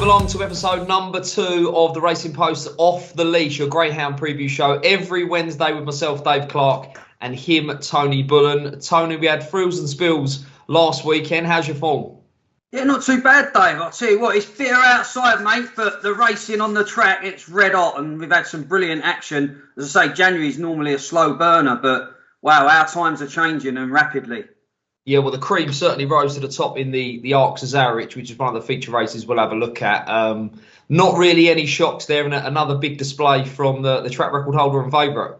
along to episode number 2 of the Racing Post's Off the Leash, your Greyhound preview show every Wednesday with myself, Dave Clark, and him, Tony Bullen. Tony, we had frills and spills last weekend. How's your form? Yeah, not too bad, Dave. I'll tell you what, it's fitter outside, mate, but the racing on the track, it's red hot, and we've had some brilliant action. As I say, January is normally a slow burner, but wow, our times are changing and rapidly. Yeah, well, the cream certainly rose to the top in the Arc Cesarewitch, which is one of the feature races we'll have a look at. Not really any shocks there, and another big display from the track record holder and favourite.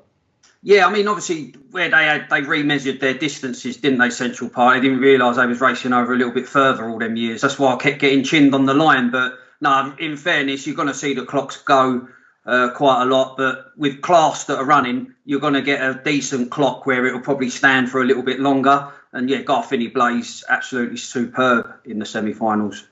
Yeah, I mean, obviously, where they remeasured their distances, didn't they, Central Park? They didn't realise they was racing over a little bit further all them years. That's why I kept getting chinned on the line. But no, in fairness, you're going to see the clocks go quite a lot. But with class that are running, you're going to get a decent clock where it'll probably stand for a little bit longer. And yeah, Garfinny Blaze, absolutely superb in the semi-finals.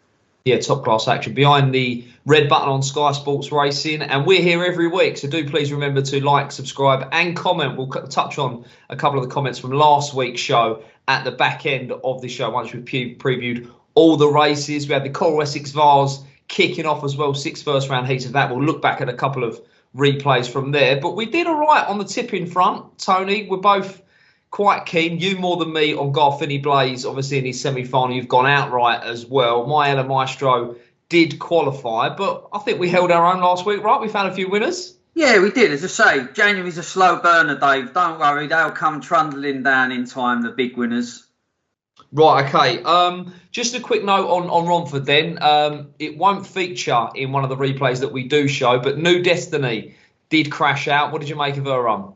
Yeah, top class action behind the red button on Sky Sports Racing. And we're here every week, so do please remember to like, subscribe and comment. We'll touch on a couple of the comments from last week's show at the back end of the show once we've previewed all the races. We had the Coral Essex Vase kicking off as well, 6 first round heats of that. We'll look back at a couple of replays from there. But we did all right on the tipping front, Tony. We're both quite keen, you more than me, on Garfinny Blaze. Obviously in his semi-final you've gone outright as well. My Ella Maestro did qualify, but I think we held our own last week, right? We found a few winners. Yeah, we did. As I say, January's a slow burner, Dave. Don't worry, they'll come trundling down in time, the big winners. Right, okay. Just a quick note on Romford then. It won't feature in one of the replays that we do show, but New Destiny did crash out. What did you make of her run?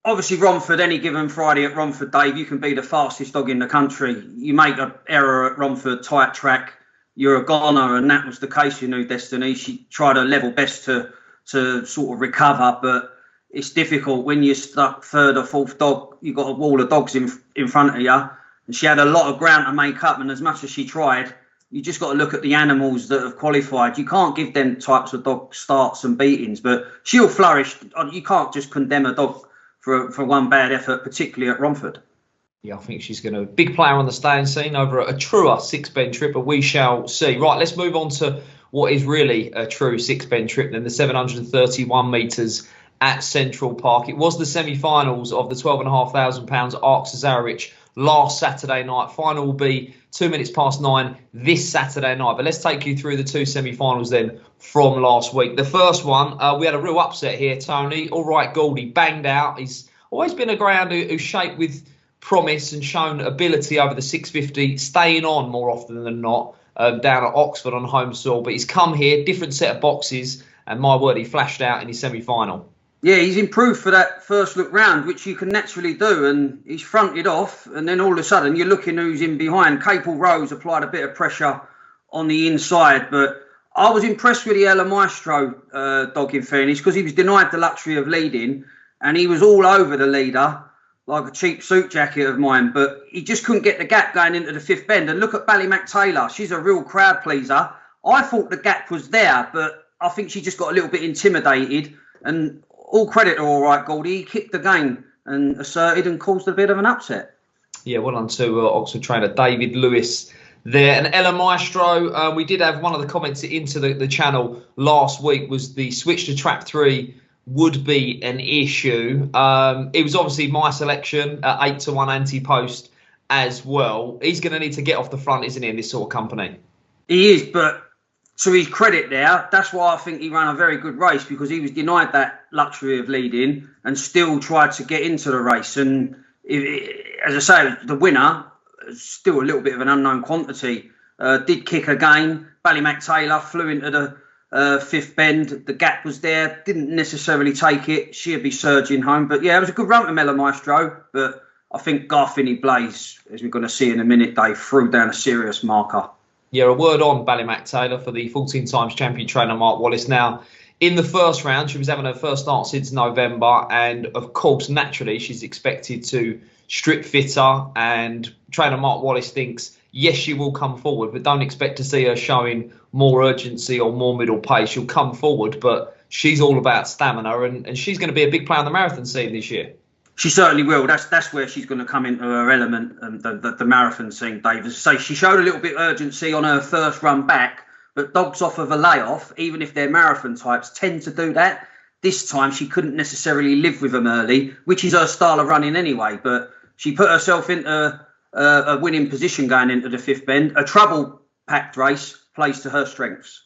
Obviously, Romford, any given Friday at Romford, Dave, you can be the fastest dog in the country. You make an error at Romford, tight track, you're a goner, and that was the case with New Destiny. She tried her level best to sort of recover, but it's difficult when you're stuck third or fourth dog. You've got a wall of dogs in front of you, and she had a lot of ground to make up, and as much as she tried, you just got to look at the animals that have qualified. You can't give them types of dog starts and beatings, but she'll flourish. You can't just condemn a dog for one bad effort, particularly at Romford. Yeah, I think she's going to be a big player on the staying scene over a truer 6-bend trip, but we shall see. Right, let's move on to what is really a true 6-bend trip then, the 731 metres at Central Park. It was the semi-finals of the £12,500 Arc Cesarewitch last Saturday night. Final will be 2 minutes past 9 this Saturday night. But let's take you through the 2 semi-finals then from last week. The first one, we had a real upset here, Tony. All right, Goldie banged out. He's always been a greyhound who's shaped with promise and shown ability over the 650, staying on more often than not down at Oxford on home soil. But he's come here, different set of boxes, and my word, he flashed out in his semi-final. Yeah, he's improved for that first look round, which you can naturally do, and he's fronted off, and then all of a sudden you're looking who's in behind. Capel Rose applied a bit of pressure on the inside, but I was impressed with the Ella Maestro dog, in fairness, because he was denied the luxury of leading, and he was all over the leader like a cheap suit jacket of mine, but he just couldn't get the gap going into the 5th bend. And look at Ballymac Taylor, she's a real crowd pleaser. I thought the gap was there, but I think she just got a little bit intimidated, and all credit to All Right Goldie. He kicked the game and asserted and caused a bit of an upset. Yeah, well done to Oxford trainer David Lewis there. And Ella Maestro, we did have one of the comments into the channel last week was the switch to track 3 would be an issue. It was obviously my selection at 8-1 anti-post as well. He's going to need to get off the front, isn't he, in this sort of company? He is, but to his credit there, that's why I think he ran a very good race, because he was denied that luxury of leading and still tried to get into the race. And as I say, the winner, still a little bit of an unknown quantity, did kick again. Ballymac Taylor flew into the 5th bend. The gap was there, didn't necessarily take it. She'd be surging home. But yeah, it was a good run to Ella Maestro. But I think Garfinny Blaze, as we're going to see in a minute, Dave, threw down a serious marker. Yeah, a word on Ballymac Taylor for the 14 times champion trainer Mark Wallace. Now, in the first round, she was having her first start since November. And of course, naturally, she's expected to strip fitter. And trainer Mark Wallace thinks, yes, she will come forward, but don't expect to see her showing more urgency or more middle pace. She'll come forward, but she's all about stamina. And she's going to be a big player on the marathon scene this year. She certainly will. That's where she's going to come into her element, the marathon scene, Dave. As I say, she showed a little bit of urgency on her first run back, But dogs off of a layoff, even if they're marathon types, tend to do that. This time she couldn't necessarily live with them early, which is her style of running anyway. But she put herself into a winning position going into the 5th bend. A trouble-packed race plays to her strengths.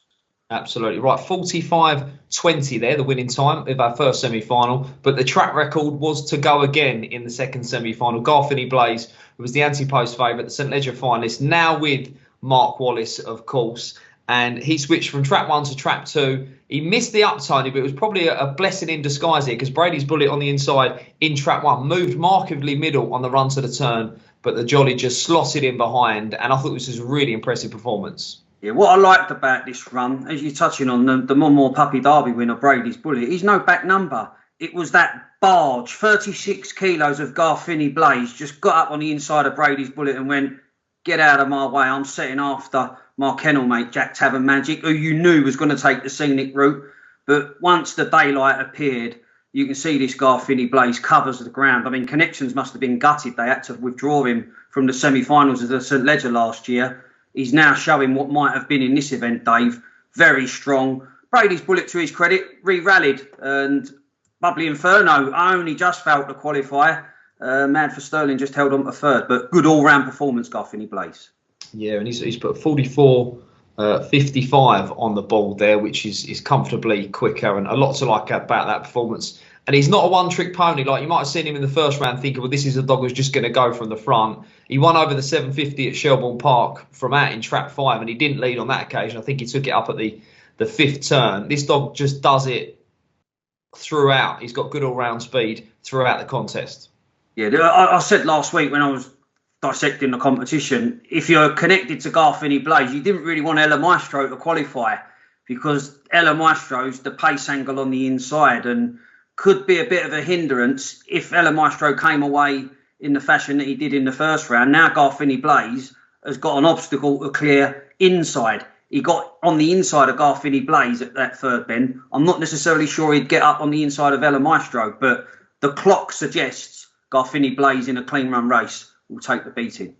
Absolutely right. 45.20 there, the winning time of our first semi-final. But the track record was to go again in the second semi-final. Garfinny Blaze, who was the anti-post favourite, the St Ledger finalist, now with Mark Wallace, of course. And he switched from track 1 to track 2. He missed the up, Tony, but it was probably a blessing in disguise here because Brady's Bullet on the inside in track 1 moved markedly middle on the run to the turn, but the Jolly just slotted in behind. And I thought this was a really impressive performance. Yeah, what I liked about this run, as you're touching on, the Monmore Puppy Derby winner, Brady's Bullet, he's no back number. It was that barge, 36 kilos of Garfinny Blaze, just got up on the inside of Brady's Bullet and went, get out of my way, I'm setting after my kennel mate, Jack Tavern Magic, who you knew was going to take the scenic route. But once the daylight appeared, you can see this Garfinny Blaze covers the ground. I mean, Connections must have been gutted. They had to withdraw him from the semi-finals of the St Ledger last year. He's now showing what might have been in this event, Dave. Very strong. Brady's Bullet, to his credit, re-rallied. And Bubbly Inferno only just failed to qualify. Mad for Sterling just held on to 3rd. But good all-round performance, Garfinny Blaze. Yeah, and he's put 44.55 on the board there, which is comfortably quicker. And a lot to like about that performance. And he's not a one-trick pony. Like, you might have seen him in the first round thinking, well, this is a dog who's just going to go from the front. He won over the 750 at Shelbourne Park from out in track 5, and he didn't lead on that occasion. I think he took it up at the 5th turn. This dog just does it throughout. He's got good all-round speed throughout the contest. Yeah, I said last week when I was dissecting the competition, if you're connected to Garfinny Blaze, you didn't really want Ella Maestro to qualify because Ella Maestro's the pace angle on the inside and could be a bit of a hindrance if Ella Maestro came away in the fashion that he did in the first round. Now Garfinny Blaze has got an obstacle to clear inside. He got on the inside of Garfinny Blaze at that 3rd bend. I'm not necessarily sure he'd get up on the inside of Ella Maestro, but the clock suggests Garfinny Blaze in a clean run race will take the beating.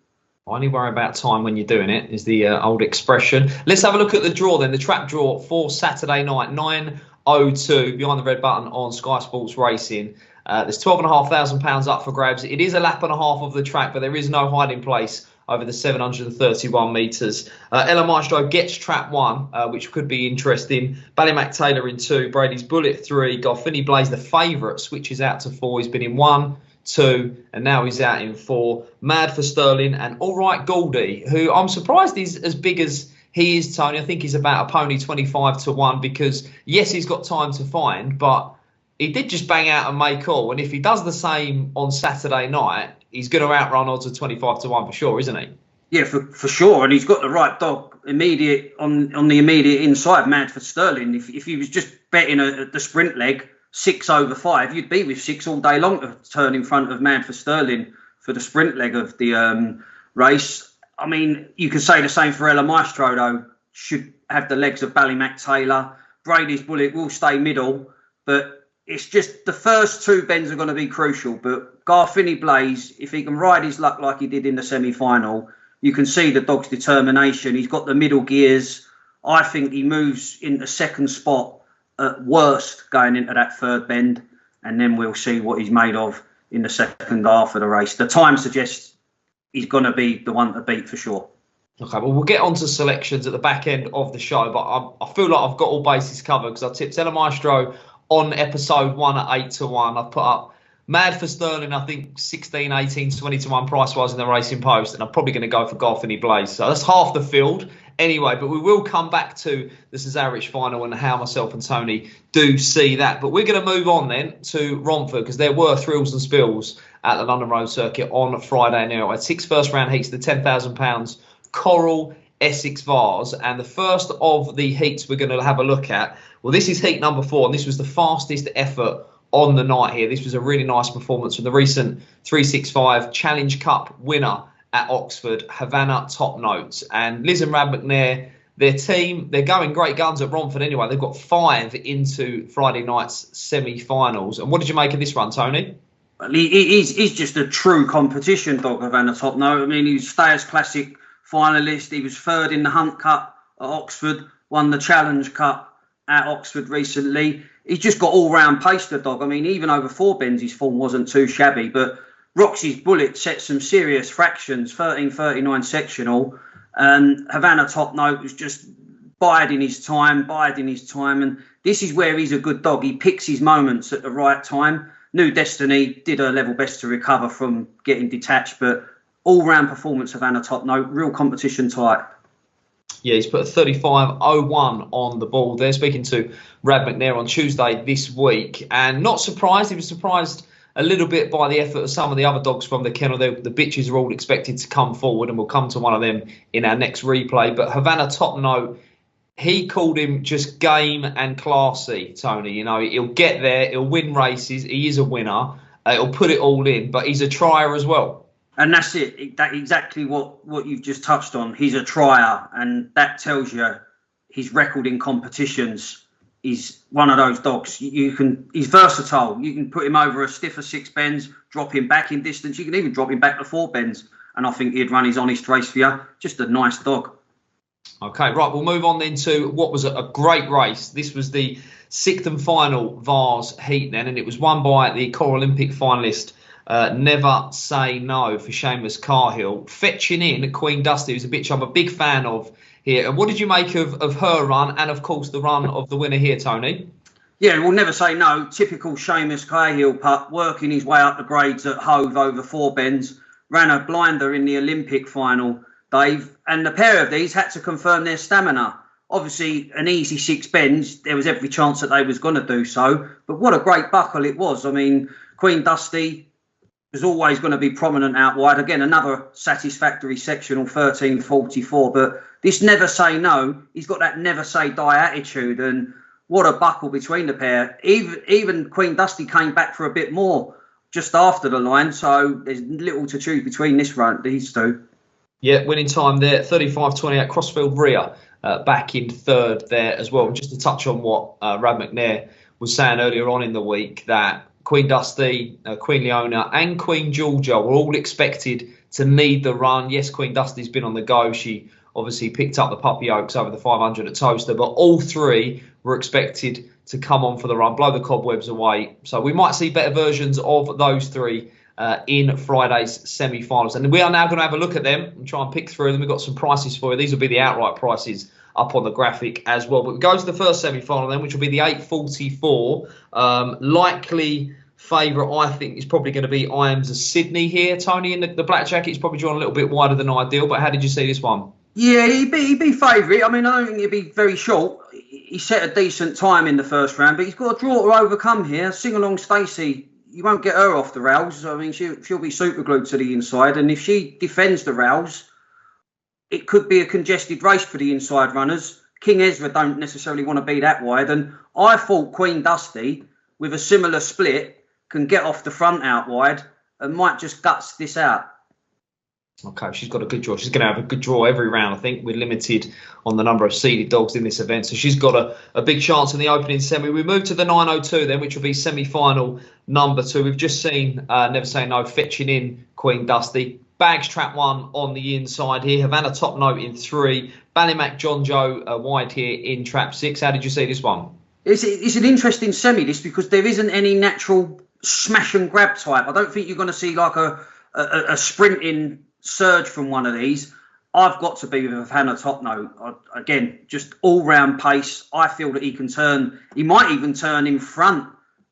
I only worry about time when you're doing it, is the old expression. Let's have a look at the draw then. The track draw for Saturday night, 9:02, behind the red button on Sky Sports Racing. There's £12,500 up for grabs. It is a lap and a half of the track, but there is no hiding place over the 731 metres. Ella Maestro gets track 1, which could be interesting. Ballymac Taylor in 2, Brady's Bullet 3, Garfinny Blaze, the favourite, switches out to 4. He's been in 1, 2, and now he's out in 4. Mad for Sterling and All Right Goldie, who I'm surprised is as big as he is, Tony. I think he's about a pony 25-1 because, yes, he's got time to find, but he did just bang out and make all. And if he does the same on Saturday night, he's going to outrun odds of 25-1 for sure, isn't he? Yeah, for sure. And he's got the right dog immediate on the immediate inside, Mad for Sterling. If he was just betting the sprint leg, 6 over 5, you'd be with 6 all day long to turn in front of Mad for Sterling for the sprint leg of the race. I mean, you can say the same for Ella Maestro, though. Should have the legs of Ballymac Taylor. Brady's Bullet will stay middle, but it's just the first 2 bends are going to be crucial. But Garfinny Blaze, if he can ride his luck like he did in the semi-final, you can see the dog's determination. He's got the middle gears. I think he moves into 2nd spot at worst going into that 3rd bend, and then we'll see what he's made of in the second half of the race. The time suggests he's going to be the one to beat for sure. Okay, well, we'll get on to selections at the back end of the show, but I feel like I've got all bases covered because I tipped Ella Maestro on episode 1 at 8-1. I've put up Mad for Sterling, I think 16, 18, 20-1 price-wise in the Racing Post, and I'm probably going to go for Garfinny Blaze. So that's half the field anyway, but we will come back to the Cesarewitch final and how myself and Tony do see that. But we're going to move on then to Romford because there were thrills and spills at the London Road Circuit on Friday now. I had 6 first-round heats, the £10,000 Coral Essex Vase, and the first of the heats we're going to have a look at, well, this is heat number 4, and this was the fastest effort on the night here. This was a really nice performance from the recent 365 Challenge Cup winner at Oxford, Havana Top Notes. And Liz and Rad McNair, their team, they're going great guns at Romford anyway. They've got 5 into Friday night's semi-finals. And what did you make of this run, Tony? Well, he's just a true competition dog, Havana Top Note. I mean, he was Stayers Classic finalist. He was 3rd in the Hunt Cup at Oxford. won the Challenge Cup at Oxford recently. He's just got all-round pace, the dog. I mean, even over 4 bends, his form wasn't too shabby. But Roxy's Bullet set some serious fractions, 13.39 sectional. And Havana Top Note was just biding his time. And this is where he's a good dog. He picks his moments at the right time. New Destiny did her level best to recover from getting detached, but all-round performance Havana Top Note, real competition type. Yeah, he's put a 35.01 on the ball there, speaking to Rad McNair on Tuesday this week. And not surprised, he was surprised a little bit by the effort of some of the other dogs from the kennel. The bitches are all expected to come forward, and we'll come to one of them in our next replay. But Havana Top Note, he called him just game and classy, Tony. You know, he'll get there, he'll win races, he is a winner, he'll put it all in, but he's a trier as well. And that's it. That's exactly what you've just touched on. He's a trier, and that tells you his record in competitions is one of those dogs. He's versatile. You can put him over a stiffer 6 bends, drop him back in distance. You can even drop him back to 4 bends, and I think he'd run his honest race for you. Just a nice dog. Okay, right. We'll move on then to what was a great race. This was the 6th and final Vase heat then, and it was won by the Coral Olympic finalist. Never Say No for Seamus Cahill, fetching in Queen Dusty, who's a bitch I'm a big fan of here. And what did you make of her run and, of course, the run of the winner here, Tony? Yeah, we'll Never Say No. Typical Seamus Cahill pup, working his way up the grades at Hove over 4 bends. Ran a blinder in the Olympic final, Dave. And the pair of these had to confirm their stamina. Obviously, an easy 6 bends. There was every chance that they was going to do so. But what a great buckle it was. I mean, Queen Dusty was always going to be prominent out wide. Again, another satisfactory sectional, 13.44. But this Never Say No, he's got that never say die attitude. And what a buckle between the pair. Even Queen Dusty came back for a bit more just after the line. So there's little to choose between these two. Yeah, winning time there, 35.28, Crossfield rear back in 3rd there as well. And just to touch on what Rad McNair was saying earlier on in the week, that Queen Dusty, Queen Leona and Queen Georgia were all expected to lead the run. Yes, Queen Dusty's been on the go. She obviously picked up the Puppy Oaks over the 500 at Toaster, but all 3 were expected to come on for the run, blow the cobwebs away. So we might see better versions of those 3 in Friday's semi-finals. And we are now going to have a look at them and try and pick through them. We've got some prices for you. These will be the outright prices up on the graphic as well. But we go to the first semi-final then, which will be the 8.44. Likely favourite, I think, is probably going to be Iams of Sydney here. Tony, in the black jacket, he's probably drawn a little bit wider than ideal. But how did you see this one? Yeah, he'd be favourite. I mean, I don't think he'd be very short. He set a decent time in the first round, but he's got a draw to overcome here. Sing Along Stacey, you won't get her off the rails. I mean, she'll be super glued to the inside. And if she defends the rails, it could be a congested race for the inside runners. King Ezra don't necessarily want to be that wide. And I thought Queen Dusty, with a similar split, can get off the front out wide and might just guts this out. Okay, she's got a good draw. She's going to have a good draw every round, I think. We're limited on the number of seeded dogs in this event. So she's got a big chance in the opening semi. We move to the 9.02 then, which will be semi-final number 2. We've just seen Never Say No fetching in Queen Dusty. Bags trap 1 on the inside here. Havana Top Note in 3. Ballymac John Joe wide here in trap 6. How did you see this one? It's an interesting semi, this, because there isn't any natural smash and grab type. I don't think you're going to see like a sprinting surge from one of these. I've got to be with Havana Top Note. Again, just all-round pace. I feel that he might even turn in front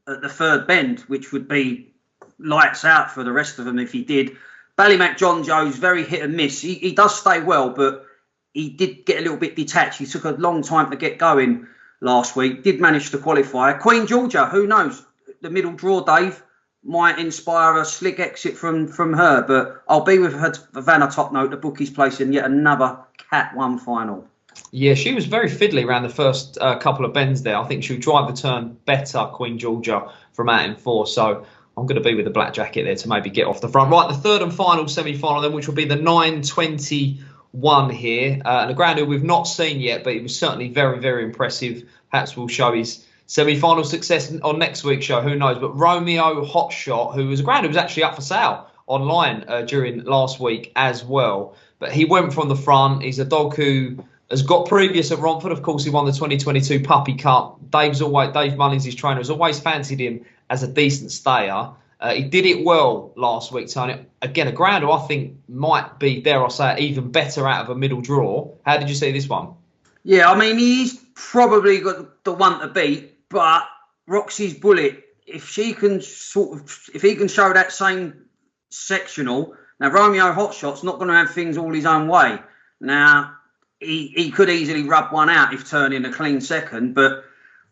at the 3rd bend, which would be lights out for the rest of them if he did. Ballymac John Joe's very hit and miss. He does stay well, but he did get a little bit detached. He took a long time to get going last week. Did manage to qualify. Queen Georgia, who knows? The middle draw, Dave, might inspire a slick exit from her. But I'll be with Havana Top Note. The bookie's placing yet another Cat 1 final. Yeah, she was very fiddly around the first couple of bends there. I think she'll drive the turn better, Queen Georgia, from out in 4. So I'm going to be with the black jacket there to maybe get off the front. Right, the 3rd and final semi-final then, which will be the 9.21 here. And a ground who we've not seen yet, but it was certainly very, very impressive. Perhaps we'll show his semi-final success on next week's show, who knows. But Romeo Hotshot, who was a ground who was actually up for sale online during last week as well. But he went from the front. He's a dog who has got previous at Romford. Of course, he won the 2022 Puppy Cup. Dave Mullins, his trainer, has always fancied him as a decent stayer. He did it well last week, Tony. Again, a ground who I think might be, dare I say, even better out of a middle draw. How did you see this one? Yeah, I mean, he's probably got the one to beat, but Roxy's Bullet, if he can show that same sectional. Now, Romeo Hotshot's not going to have things all his own way. Now, he could easily rub one out if turning a clean second, but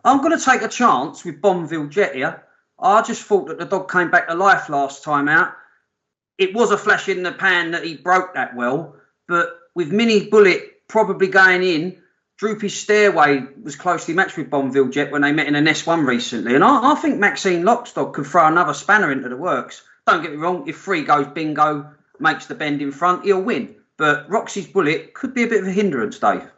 I'm going to take a chance with Bonville Jet here. I just thought that the dog came back to life last time out. It was a flash in the pan that he broke that well, but with Mini Bullet probably going in, Droopy Stairway was closely matched with Bonville Jet when they met in an S1 recently. And I think Maxine Lockstock could throw another spanner into the works. Don't get me wrong, if 3 goes bingo, makes the bend in front, he'll win. But Roxy's Bullet could be a bit of a hindrance, Dave.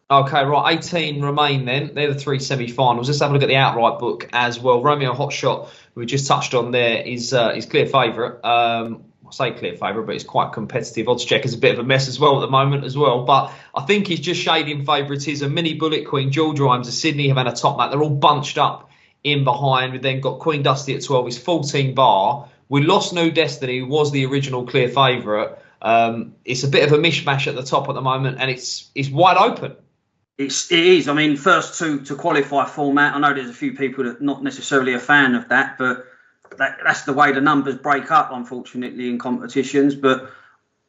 Okay, right, 18 remain then. They're the 3 semi-finals. Let's have a look at the outright book as well. Romeo Hotshot, who we just touched on there, is clear favourite. I say clear favourite, but it's quite competitive. Odds check is a bit of a mess as well at the moment as well. But I think he's just shading favouritism. Mini Bullet, Queen George Rhymes of Sydney have had a top mat. They're all bunched up in behind. We've then got Queen Dusty at 12. He's 14 bar. We lost New Destiny, who was the original clear favourite. It's a bit of a mishmash at the top at the moment, and it's wide open. It is. I mean, first to qualify format. I know there's a few people that are not necessarily a fan of that, but that's the way the numbers break up, unfortunately, in competitions. But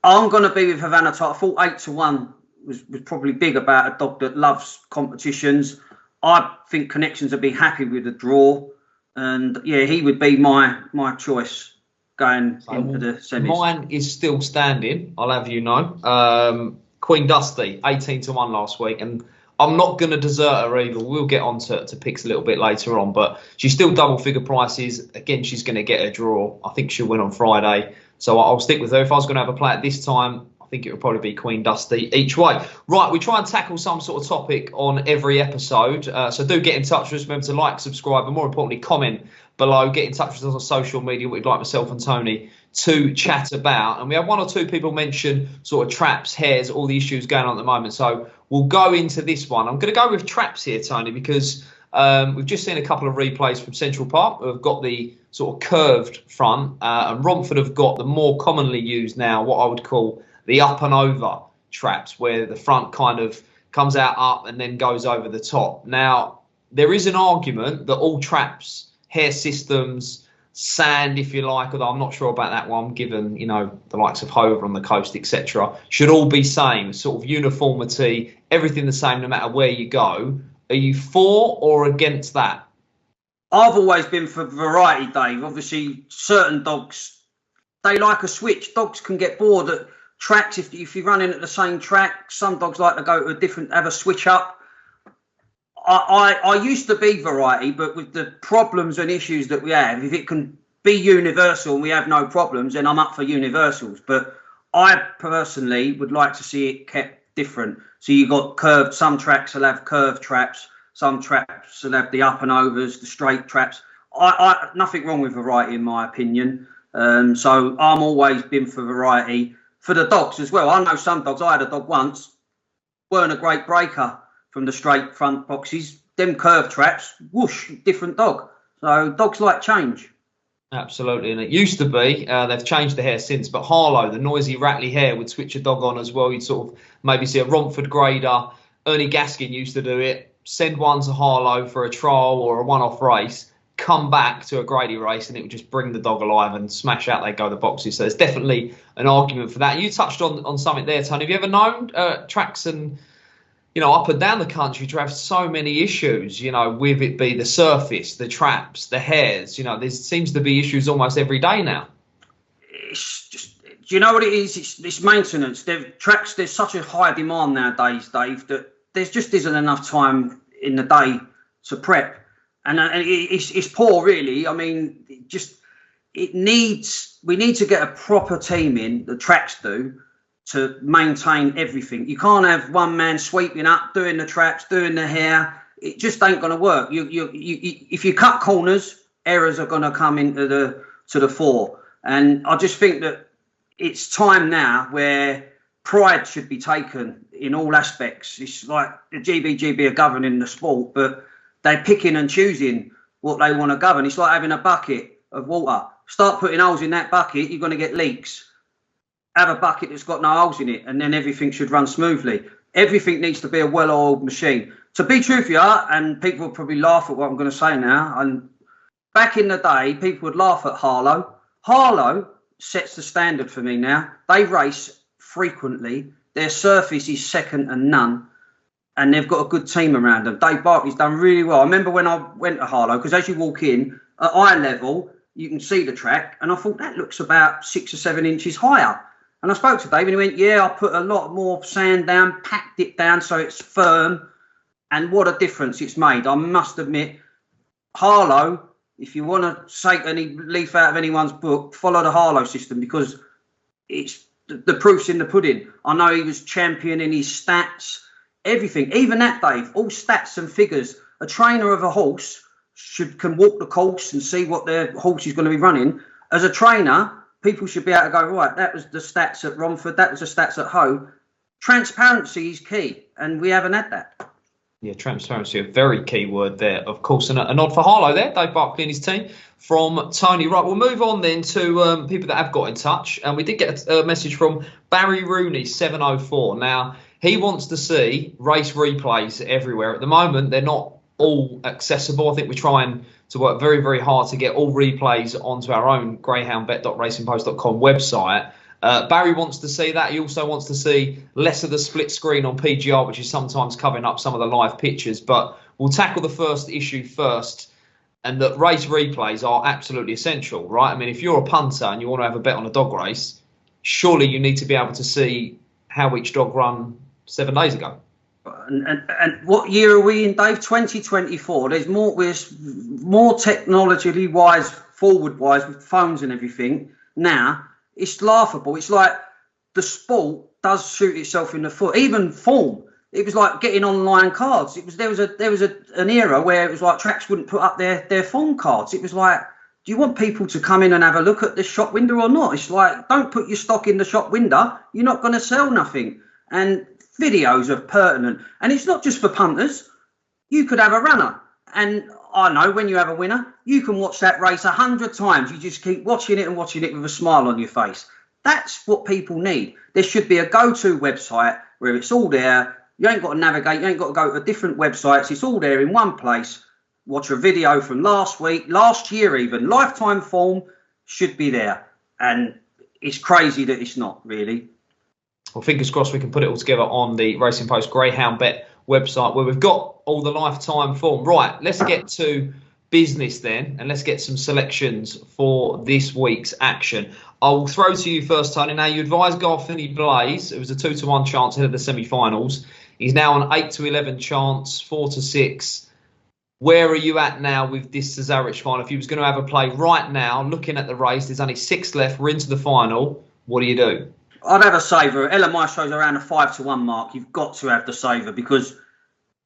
I'm going to be with Havana Top. I thought 8-1 was probably big about a dog that loves competitions. I think Connections would be happy with the draw, and yeah, he would be my choice going into the semis. Mine is still standing, I'll have you know. Queen Dusty, 18-1 last week, and I'm not going to desert her either. We'll get on to picks a little bit later on, but she's still double figure prices. Again, she's going to get a draw. I think she'll win on Friday, so I'll stick with her. If I was going to have a play at this time, I think it would probably be Queen Dusty each way. Right, we try and tackle some sort of topic on every episode, so do get in touch with us. Remember to like, subscribe, and more importantly, comment below. Get in touch with us on social media, what you'd like myself and Tony to chat about. And we have 1 or 2 people mention sort of traps, hairs, all the issues going on at the moment. So we'll go into this one. I'm going to go with traps here, Tony, because we've just seen a couple of replays from Central Park who have got the sort of curved front, and Romford have got the more commonly used now, what I would call the up and over traps, where the front kind of comes out up and then goes over the top. Now, there is an argument that all traps, hair systems, sand, if you like, although I'm not sure about that one, given, you know, the likes of Hover on the coast, etc., should all be same, sort of uniformity, everything the same no matter where you go. Are you for or against that? I've always been for variety, Dave. Obviously, certain dogs, they like a switch. Dogs can get bored at tracks if you're running at the same track. Some dogs like to go to a different, have a switch up. I used to be variety, but with the problems and issues that we have, if it can be universal and we have no problems, then I'm up for universals. But I personally would like to see it kept different. So you got curved, some tracks will have curved traps, some traps will have the up and overs, the straight traps. Nothing wrong with variety in my opinion. So I'm always been for variety. For the dogs as well, I know some dogs, I had a dog once, weren't a great breaker from the straight front boxes. Them curved traps, whoosh, different dog. So dogs like change. Absolutely, and it used to be, they've changed the hair since, but Harlow, the noisy rattly hair, would switch a dog on as well. You'd sort of maybe see a Romford grader. Ernie Gaskin used to do it, send one to Harlow for a trial or a one-off race, come back to a Grady race, and it would just bring the dog alive and smash out, they go the boxes. So there's definitely an argument for that. You touched on something there, Tony. Have you ever known tracks and, you know, up and down the country to have so many issues, you know, with it be the surface, the traps, the hairs, you know, there seems to be issues almost every day now. It's just, do you know what it is? It's maintenance. Tracks, there's such a high demand nowadays, Dave, that there just isn't enough time in the day to prep. And it's poor, really. I mean, we need to get a proper team in, the tracks do, to maintain everything. You can't have one man sweeping up, doing the traps, doing the hair. It just ain't going to work. If you cut corners, errors are going to come into the fore. And I just think that it's time now where pride should be taken in all aspects. It's like the GBGB are governing the sport, but they're picking and choosing what they want to govern. It's like having a bucket of water. Start putting holes in that bucket, you're going to get leaks. Have a bucket that's got no holes in it, and then everything should run smoothly. Everything needs to be a well-oiled machine. To be true for you, and people will probably laugh at what I'm going to say now, and back in the day, people would laugh at Harlow. Harlow sets the standard for me now. They race frequently. Their surface is second to none, and they've got a good team around them. Dave Barkley's done really well. I remember when I went to Harlow, because as you walk in, at eye level, you can see the track, and I thought, that looks about 6 or 7 inches higher. And I spoke to Dave, and he went, yeah, I put a lot more sand down, packed it down so it's firm, and what a difference it's made. I must admit, Harlow, if you want to take any leaf out of anyone's book, follow the Harlow system, because it's the proof's in the pudding. I know he was championing his stats, everything. Even that, Dave, all stats and figures. A trainer of a horse can walk the course and see what their horse is going to be running. As a trainer, people should be able to go, right, that was the stats at Romford, that was the stats at Hoe. Transparency is key, and we haven't had that. Yeah, transparency, a very key word there, of course. And a nod for Harlow there, Dave Barkley and his team, from Tony. Right, we'll move on then to people that have got in touch. And we did get a message from Barry Rooney, 704. Now, he wants to see race replays everywhere. At the moment, they're not all accessible. I think we're trying to work very, very hard to get all replays onto our own greyhoundbet.racingpost.com website. Barry wants to see that. He also wants to see less of the split screen on PGR, which is sometimes covering up some of the live pictures. But we'll tackle the first issue first, and that race replays are absolutely essential, right? I mean, if you're a punter and you want to have a bet on a dog race, surely you need to be able to see how each dog ran 7 days ago. And what year are we in, Dave? 2024. We're more technologically wise, forward wise, with phones and everything now. It's laughable. It's like the sport does shoot itself in the foot. Even form. It was like getting online cards. There was an era where it was like tracks wouldn't put up their form cards. It was like, do you want people to come in and have a look at the shop window or not? It's like, don't put your stock in the shop window. You're not going to sell nothing. And videos are pertinent. And it's not just for punters. You could have a runner. And I know when you have a winner, you can watch that race 100 times. You just keep watching it and watching it with a smile on your face. That's what people need. There should be a go-to website where it's all there. You ain't got to navigate. You ain't got to go to different websites. It's all there in one place. Watch a video from last week, last year even. Lifetime form should be there. And it's crazy that it's not, really. Well, fingers crossed we can put it all together on the Racing Post Greyhound Bet website where we've got all the lifetime form. Right, let's get to business then, and let's get some selections for this week's action. I'll throw to you first, Tony. Now, you advised Garfinny Blaze. It was a 2-to-1 chance ahead of the semi-finals. He's now on 8-to-11 chance, 4-to-6. Where are you at now with this Cesarewitch final? If you was going to have a play right now, looking at the race, there's only 6 left. We're into the final. What do you do? I'd have a saver. Ella Maestro's around a 5-to-1 mark. You've got to have the saver, because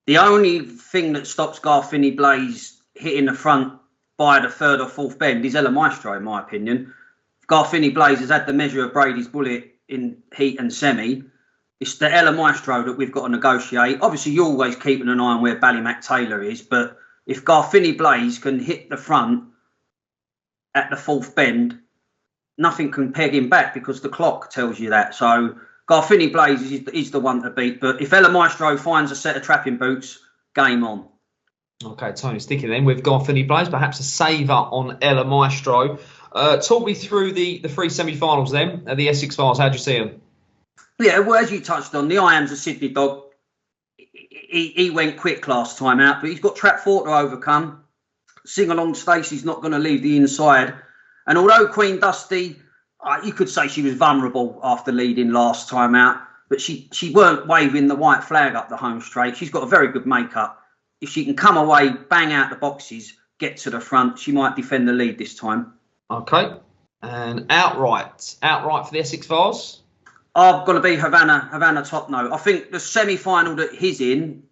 the only thing that stops Garfinny Blaze hitting the front by the 3rd or 4th bend is Ella Maestro, in my opinion. Garfinny Blaze has had the measure of Brady's Bullet in heat and semi. It's the Ella Maestro that we've got to negotiate. Obviously, you're always keeping an eye on where Ballymac Taylor is, but if Garfinny Blaze can hit the front at the 4th bend, nothing can peg him back, because the clock tells you that. So Garfinny Blaze is the one to beat. But if Ella Maestro finds a set of trapping boots, game on. Okay, Tony, sticking then with Garfinny Blaze, perhaps a saver on Ella Maestro. Talk me through the 3 semi-finals then, the Essex Vase. How do you see them? Yeah, well, as you touched on, the I Am's a Sydney dog. He went quick last time out, but he's got trap 4 to overcome. Sing Along Stacey's not going to leave the inside. And although Queen Dusty, you could say she was vulnerable after leading last time out, but she weren't waving the white flag up the home straight. She's got a very good makeup. If she can come away, bang out the boxes, get to the front, she might defend the lead this time. Okay. And outright for the Essex Vase? I've got to be Havana top note. I think the semi-final that he's in,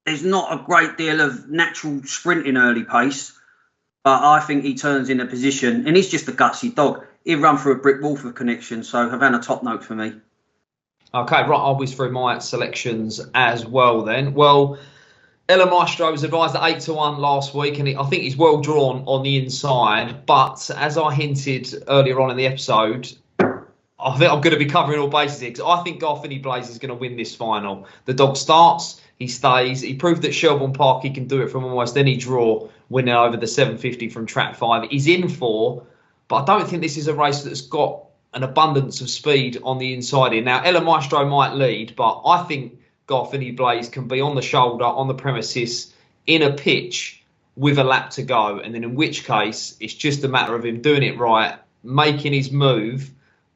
there's not a great deal of natural sprinting early pace. But I think he turns in a position, and he's just a gutsy dog. He'll run through a brick wall for connection. So Havana top note for me. Okay, right, I'll whiz through my selections as well then. Well, Ella Maestro was advised at 8-1 last week, and I think he's well drawn on the inside. But as I hinted earlier on in the episode, I think I'm going to be covering all bases here, because I think Garfinny Blaze is going to win this final. The dog starts, he stays. He proved at Shelbourne Park he can do it from almost any draw, winning over the 750 from track 5. He's in 4, but I don't think this is a race that's got an abundance of speed on the inside here. Now, Ella Maestro might lead, but I think Garfinny Blaze can be on the shoulder, on the premises, in a pitch with a lap to go. And then in which case, it's just a matter of him doing it right, making his move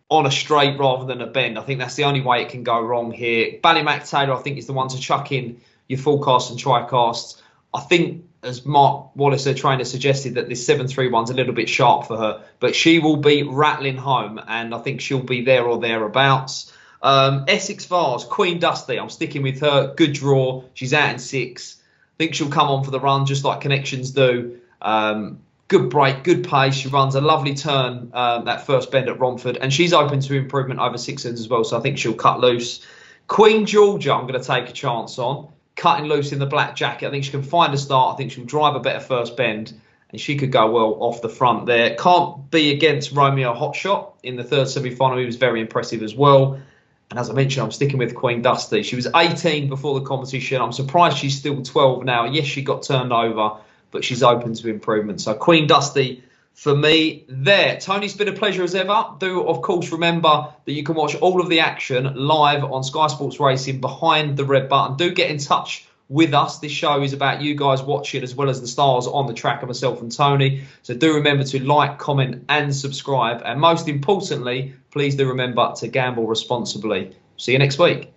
on a straight rather than a bend. I think that's the only way it can go wrong here. Ballymac Taylor, I think, is the one to chuck in your forecasts and tricasts. I think, as Mark Wallace, their trainer, suggested, that this 7-3-1's a little bit sharp for her, but she will be rattling home, and I think she'll be there or thereabouts. Essex Vase, Queen Dusty, I'm sticking with her. Good draw. She's out in 6. I think she'll come on for the run, just like Connections do. Good break, good pace. She runs a lovely turn, that first bend at Romford, and she's open to improvement over 6 ends as well, so I think she'll cut loose. Queen Georgia, I'm going to take a chance on. Cutting loose in the black jacket. I think she can find a start. I think she'll drive a better first bend, and she could go well off the front there. Can't be against Romeo Hotshot in the third semi-final. He was very impressive as well. And as I mentioned, I'm sticking with Queen Dusty. She was 18 before the competition. I'm surprised she's still 12 now. Yes, she got turned over, but she's open to improvement. So Queen Dusty for me there. Tony, it's been a pleasure as ever. Do, of course, remember that you can watch all of the action live on Sky Sports Racing behind the red button. Do get in touch with us. This show is about you guys watching, as well as the stars on the track, and myself and Tony. So do remember to like, comment and subscribe. And most importantly, please do remember to gamble responsibly. See you next week.